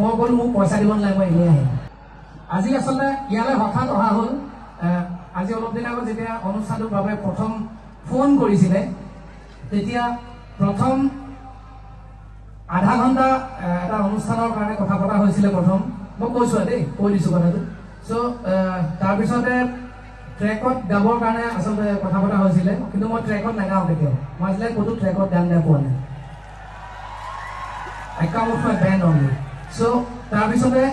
মই ক'লো মোক পইচা দিব নালাগে, মই এনেই আহিম। আজি আচলতে ইয়ালৈ হঠাৎ অহা হ'ল। আজি অলপ দিন আগত যেতিয়া অনুষ্ঠানটোৰ বাবে প্ৰথম ফোন কৰিছিলে, তেতিয়া প্ৰথম আধা ঘণ্টা এটা অনুষ্ঠানৰ কাৰণে কথা পতা হৈছিলে। প্ৰথম মই কৈছোঁ দেই, কৈ দিছোঁ কথাটো। চ' তাৰপিছতে ট্ৰেকত গাবৰ কাৰণে আচলতে কথা পতা হৈছিলে, কিন্তু মই ট্ৰেকত নাগাওঁ কেতিয়াও। মই আজিলৈকে ক'তো ট্ৰেকত গান গাই পোৱা নাই। I come with my band only. So তাৰপিছতে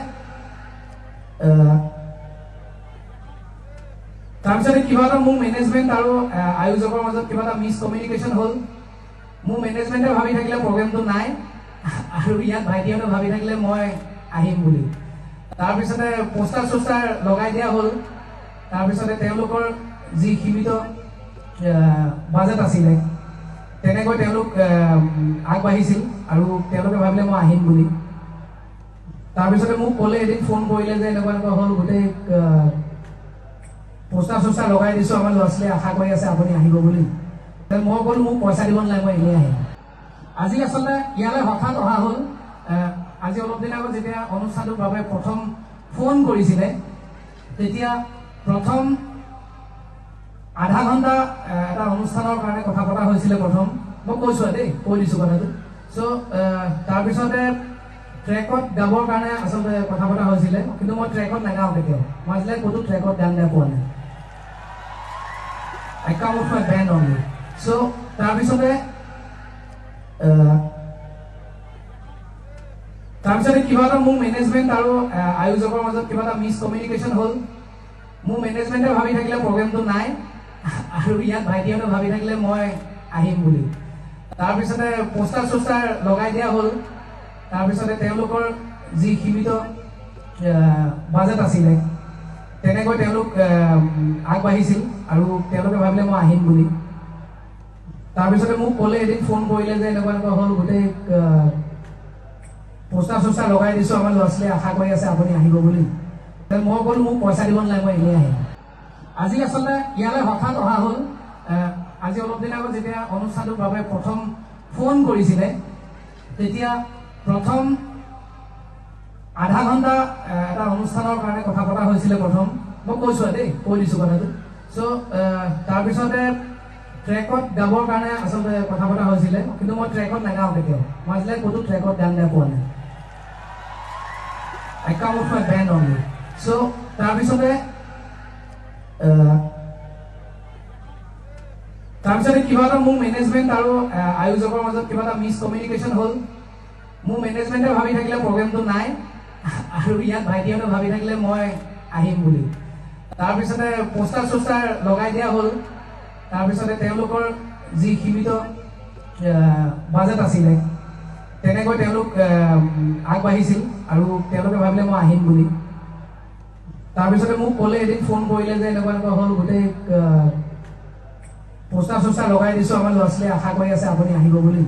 কিবা এটা মোৰ মেনেজমেণ্ট আৰু আয়োজকৰ মাজত কিবা এটা মিছকমিউনিকেশ্যন হ'ল। মোৰ মেনেজমেণ্টে ভাবি থাকিলে প্ৰগ্ৰেমটো নাই, আৰু ইয়াত ভাইটিহঁতে ভাবি থাকিলে মই আহিম বুলি। তাৰপিছতে পোষ্টাৰ চোষ্টাৰ লগাই দিয়া হ'ল। তাৰপিছতে তেওঁলোকৰ যি সীমিত বাজেট আছিলে, তেনেকৈ তেওঁলোক আগবাঢ়িছিল, আৰু তেওঁলোকে ভাবিলে মই আহিম বুলি। তাৰপিছতে মোক ক'লে, এদিন ফোন কৰিলে যে এনেকুৱা এনেকুৱা হ'ল, গোটেই পোষ্টাৰ চোষ্টাৰ লগাই দিছোঁ, আমাৰ ল'ৰা ছোৱালীয়ে আশা কৰি আছে আপুনি আহিব বুলি। মই ক'লো মোক পইচা দিব নালাগে, মই এনেই আহিম। আজি আচলতে ইয়ালৈ হঠাৎ অহা হ'ল। আজি অলপ দিন আগত যেতিয়া অনুষ্ঠানটোৰ বাবে প্ৰথম ফোন কৰিছিলে, তেতিয়া প্ৰথম আধা ঘণ্টা এটা অনুষ্ঠানৰ কাৰণে কথা পতা হৈছিলে। প্ৰথম মই কৈছোঁ দেই, কৈ দিছোঁ কথাটো। চ' তাৰপিছতে ট্ৰেকত গাবৰ কাৰণে আচলতে কথা পতা হৈছিলে, কিন্তু মই ট্ৰেকত নাগাওঁ কেতিয়াও। মই আজিলৈকে ক'তো ট্ৰেকত গান গাই পোৱা নাই। I come with my band only. চ' তাৰপিছতে কিবা এটা মোৰ মেনেজমেণ্ট আৰু আয়োজকৰ মাজত কিবা এটা মিছকমিউনিকেশ্যন হ'ল। মোৰ মেনেজমেণ্টে ভাবি থাকিলে প্ৰগ্ৰেমটো নাই, আৰু ইয়াত ভাইটিহঁতে ভাবি থাকিলে মই আহিম বুলি। তাৰপিছতে পোষ্টাৰ চোষ্টাৰ লগাই দিয়া হ'ল। তাৰপিছতে তেওঁলোকৰ যি সীমিত বাজেট আছিলে, তেনেকৈ তেওঁলোক আগবাঢ়িছিল, আৰু তেওঁলোকে ভাবিলে মই আহিম বুলি। তাৰপিছতে মোক ক'লে, এদিন ফোন কৰিলে যে এনেকুৱা এনেকুৱা হ'ল, গোটেই পোষ্টাৰ চোষ্টাৰ লগাই দিছোঁ, আমাৰ ল'ৰা ছোৱালীয়ে আশা কৰি আছে আপুনি আহিব বুলি। মই ক'লো মোক পইচা দিব নালাগে, মই এনেই আহিম। আজি আচলতে ইয়ালৈ হঠাৎ অহা হ'ল। আজি অলপ দিন আগত যেতিয়া অনুষ্ঠানটোৰ বাবে প্ৰথম ফোন কৰিছিলে, তেতিয়া প্ৰথম আধা ঘণ্টা এটা অনুষ্ঠানৰ কাৰণে কথা পতা হৈছিলে। প্ৰথম মই কৈছোঁ দেই, কৈ দিছোঁ কথাটো। চ' তাৰপিছতে ট্ৰেকত গাবৰ কাৰণে আচলতে কথা পতা হৈছিলে, কিন্তু মই ট্ৰেকত নাগাওঁ কেতিয়াও। মই আজিলৈকে ক'তো ট্ৰেকত গান গাই পোৱা নাই। I come with my band only. চ' তাৰপিছতে কিবা এটা মোৰ মেনেজমেণ্ট আৰু আয়োজকৰ মাজত কিবা এটা মিছকমিউনিকেশ্যন হ'ল। মোৰ মেনেজমেণ্টে ভাবি থাকিলে প্ৰগ্ৰেমটো নাই, আৰু ইয়াত ভাইটিহঁতে ভাবি থাকিলে মই আহিম বুলি। তাৰপিছতে পোষ্টাৰ চোষ্টাৰ লগাই দিয়া হ'ল। তাৰপিছতে তেওঁলোকৰ যি সীমিত বাজেট আছিলে, তেনেকৈ তেওঁলোক আগবাঢ়িছিল, আৰু তেওঁলোকে ভাবিলে মই আহিম বুলি। তাৰপিছতে মোক ক'লে, এদিন ফোন কৰিলে যে এনেকুৱা এনেকুৱা হ'ল, গোটেই পোষ্টাৰ চোষ্টাৰ লগাই দিছোঁ, আমাৰ ল'ৰা ছোৱালীয়ে আশা কৰি আছে আপুনি আহিব বুলি।